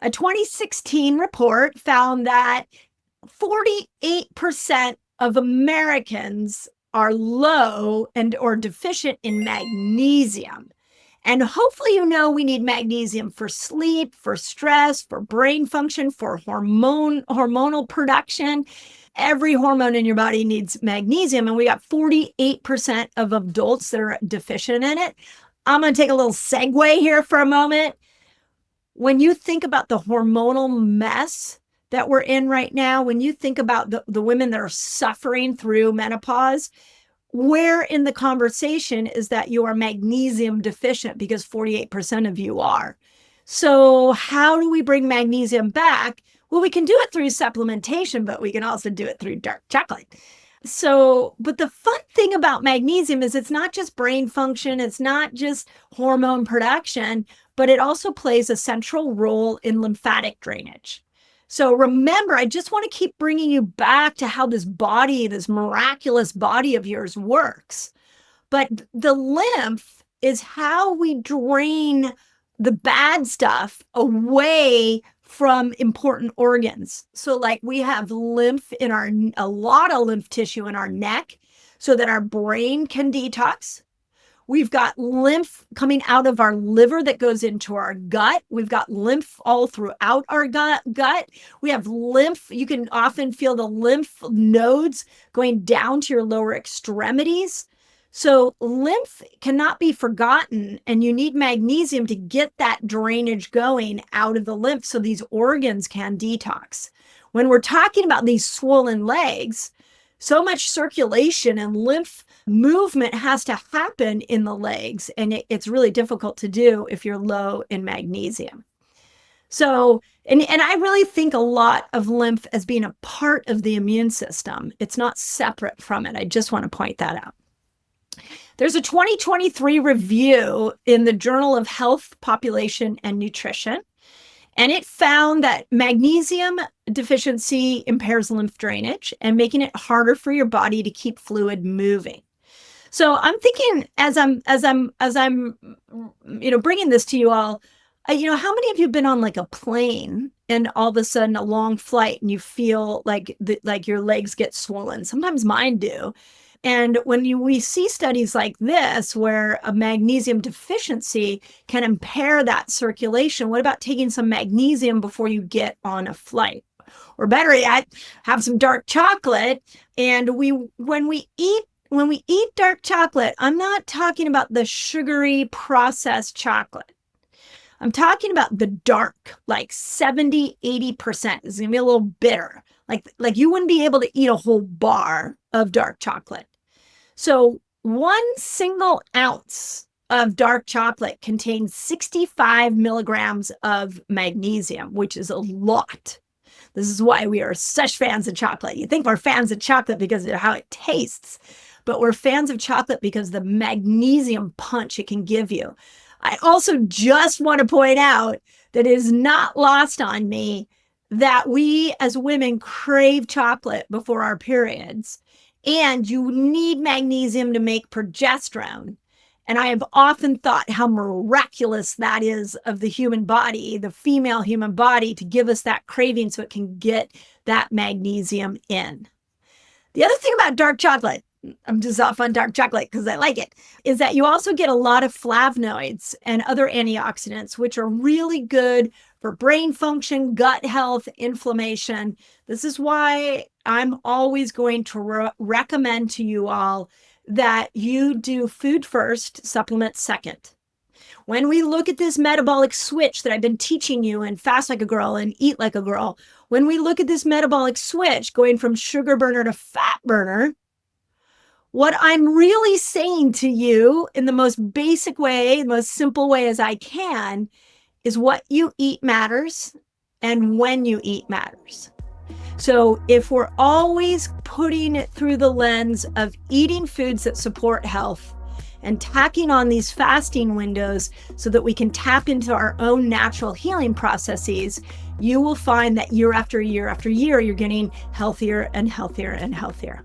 A 2016 report found that 48% of Americans are low and or deficient in magnesium. And hopefully, we need magnesium for sleep, for stress, for brain function, for hormonal production. Every hormone in your body needs magnesium, and we got 48% of adults that are deficient in it. I'm going to take a little segue here for a moment. When you think about the hormonal mess that we're in right now, when you think about the women that are suffering through menopause, where in the conversation is that you are magnesium deficient? Because 48% of you are. So how do we bring magnesium back? Well, we can do it through supplementation, but we can also do it through dark chocolate. But the fun thing about magnesium is it's not just brain function, it's not just hormone production, but it also plays a central role in lymphatic drainage. So remember, I just want to keep bringing you back to how this body, this miraculous body of yours works. But the lymph is how we drain the bad stuff away from important organs. So like we have lymph in a lot of lymph tissue in our neck so that our brain can detox. We've got lymph coming out of our liver that goes into our gut. We've got lymph all throughout our gut. We have lymph. You can often feel the lymph nodes going down to your lower extremities. So lymph cannot be forgotten, and you need magnesium to get that drainage going out of the lymph so these organs can detox. When we're talking about these swollen legs, so much circulation and lymph movement has to happen in the legs, and it's really difficult to do if you're low in magnesium. So, and I really think a lot of lymph as being a part of the immune system. It's not separate from it. I just want to point that out. There's a 2023 review in the Journal of Health, Population, and Nutrition, and it found that magnesium deficiency impairs lymph drainage and making it harder for your body to keep fluid moving. So I'm thinking as I'm bringing this to you all, how many of you have been on like a plane and all of a sudden a long flight and you feel like your legs get swollen? Sometimes mine do. And when we see studies like this, where a magnesium deficiency can impair that circulation, what about taking some magnesium before you get on a flight? Or better yet, have some dark chocolate. And when we eat dark chocolate, I'm not talking about the sugary processed chocolate. I'm talking about the dark, like 70, 80%. It's going to be a little bitter. Like you wouldn't be able to eat a whole bar of dark chocolate. So 1 single ounce of dark chocolate contains 65 milligrams of magnesium, which is a lot. This is why we are such fans of chocolate. You think we're fans of chocolate because of how it tastes, but we're fans of chocolate because of the magnesium punch it can give you. I also just want to point out that it is not lost on me that we as women crave chocolate before our periods. And you need magnesium to make progesterone. And I have often thought how miraculous that is of the human body, the female human body, to give us that craving so it can get that magnesium in. The other thing about dark chocolate, I'm just off on dark chocolate because I like it, is that you also get a lot of flavonoids and other antioxidants, which are really good for brain function, gut health, inflammation. This is why I'm always going to recommend to you all that you do food first, supplement second. When we look at this metabolic switch that I've been teaching you in Fast Like a Girl and Eat Like a Girl, when we look at this metabolic switch going from sugar burner to fat burner, what I'm really saying to you in the most basic way, the most simple way as I can, is what you eat matters and when you eat matters. So if we're always putting it through the lens of eating foods that support health and tacking on these fasting windows so that we can tap into our own natural healing processes, you will find that year after year after year, you're getting healthier and healthier and healthier.